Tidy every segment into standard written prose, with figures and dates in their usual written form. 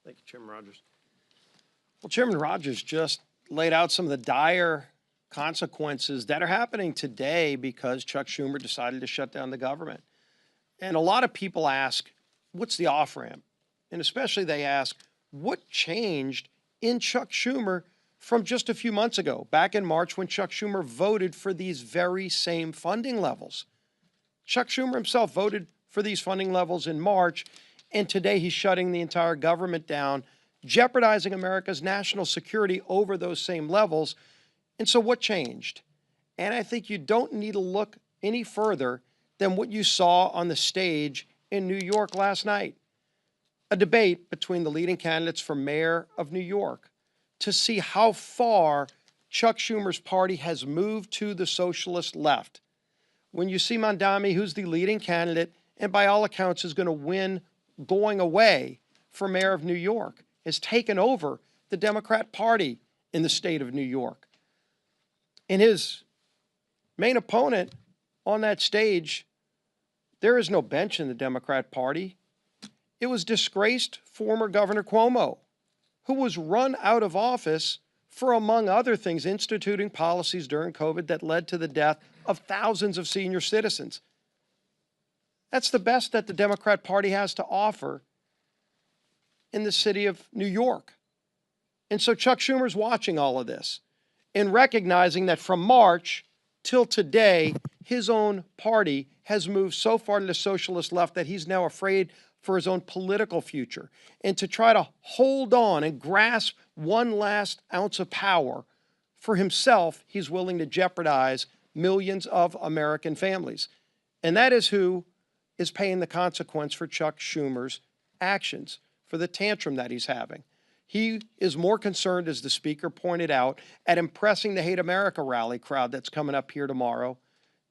Thank you, Chairman Rogers. Well, Chairman Rogers just laid out some of the dire consequences that are happening today because Chuck Schumer decided to shut down the government. And a lot of people ask, what's the off-ramp? And especially they ask, what changed in Chuck Schumer from just a few months ago, back in March when Chuck Schumer voted for these very same funding levels? Chuck Schumer himself voted for these funding levels in March, and today he's shutting the entire government down, jeopardizing America's national security over those same levels. And so what changed? And I think you don't need to look any further than what you saw on the stage in New York last night. A debate between the leading candidates for mayor of New York to see how far Chuck Schumer's party has moved to the socialist left. When you see Mondami, who's the leading candidate, and by all accounts is going to win going away for mayor of New York, has taken over the Democrat Party in the state of New York. And his main opponent on that stage, there is no bench in the Democrat Party. It was disgraced former Governor Cuomo, who was run out of office for, among other things, instituting policies during COVID that led to the death of thousands of senior citizens. That's the best that the Democrat Party has to offer in the city of New York. And so Chuck Schumer's watching all of this and recognizing that from March till today, his own party has moved so far to the socialist left that he's now afraid for his own political future. And to try to hold on and grasp one last ounce of power for himself, he's willing to jeopardize millions of American families. And that is who is paying the consequence for Chuck Schumer's actions, for the tantrum that he's having. He is more concerned, as the speaker pointed out, at impressing the Hate America rally crowd that's coming up here tomorrow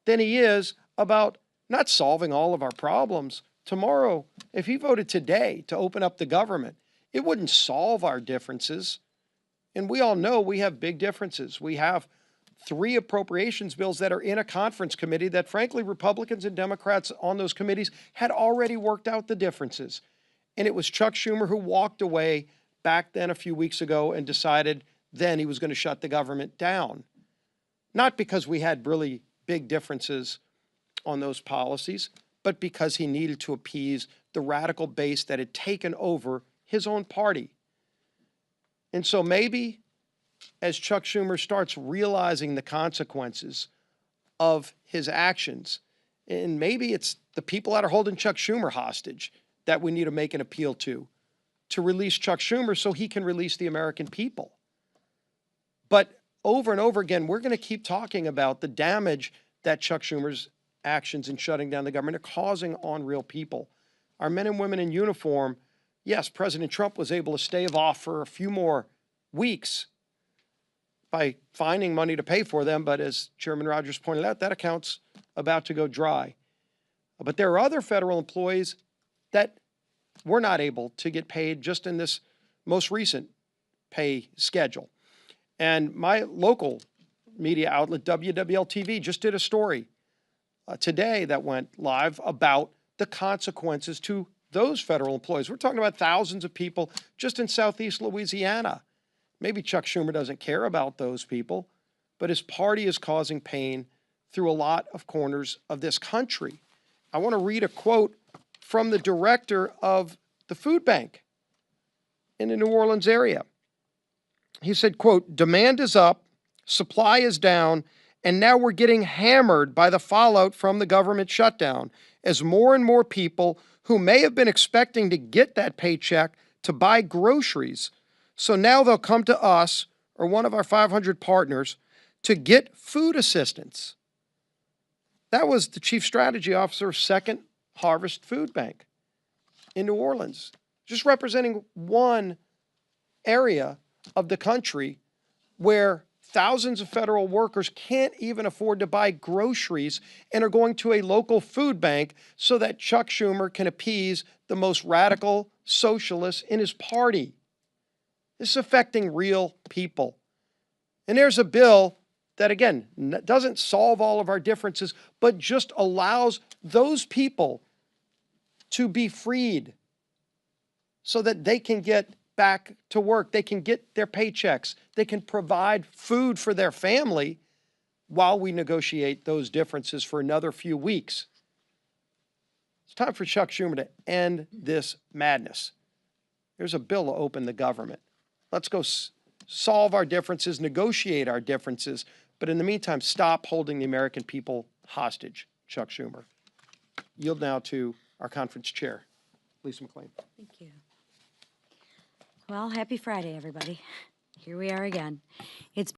than he is about not solving all of our problems. Tomorrow, if he voted today to open up the government, it wouldn't solve our differences. And we all know we have big differences. We have 3 appropriations bills that are in a conference committee that, frankly, Republicans and Democrats on those committees had already worked out the differences. And it was Chuck Schumer who walked away back then a few weeks ago and decided then he was going to shut the government down. Not because we had really big differences on those policies, but because he needed to appease the radical base that had taken over his own party. And so maybe as Chuck Schumer starts realizing the consequences of his actions, and maybe it's the people that are holding Chuck Schumer hostage that we need to make an appeal to release Chuck Schumer so he can release the American people. But over and over again, we're going to keep talking about the damage that Chuck Schumer's actions in shutting down the government are causing on real people. Our men and women in uniform, yes, President Trump was able to stave off for a few more weeks by finding money to pay for them, but as Chairman Rogers pointed out, that account's about to go dry. But there are other federal employees that were not able to get paid just in this most recent pay schedule. And my local media outlet, WWL-TV, just did a story today that went live about the consequences to those federal employees. We're talking about thousands of people just in Southeast Louisiana. Maybe Chuck Schumer doesn't care about those people, but his party is causing pain through a lot of corners of this country. I want to read a quote from the director of the food bank in the New Orleans area. He said, quote, "Demand is up, supply is down, and now we're getting hammered by the fallout from the government shutdown as more and more people who may have been expecting to get that paycheck to buy groceries. So now they'll come to us or one of our 500 partners to get food assistance." That was the chief strategy officer of Second Harvest Food Bank in New Orleans, just representing one area of the country where thousands of federal workers can't even afford to buy groceries and are going to a local food bank so that Chuck Schumer can appease the most radical socialists in his party. This is affecting real people. And there's a bill that, again, doesn't solve all of our differences, but just allows those people to be freed so that they can get back to work. They can get their paychecks. They can provide food for their family while we negotiate those differences for another few weeks. It's time for Chuck Schumer to end this madness. There's a bill to open the government. Let's go solve our differences, negotiate our differences, but in the meantime, stop holding the American people hostage, Chuck Schumer. Yield now to our conference chair, Lisa McLean. Thank you. Well, happy Friday, everybody. Here we are again. It's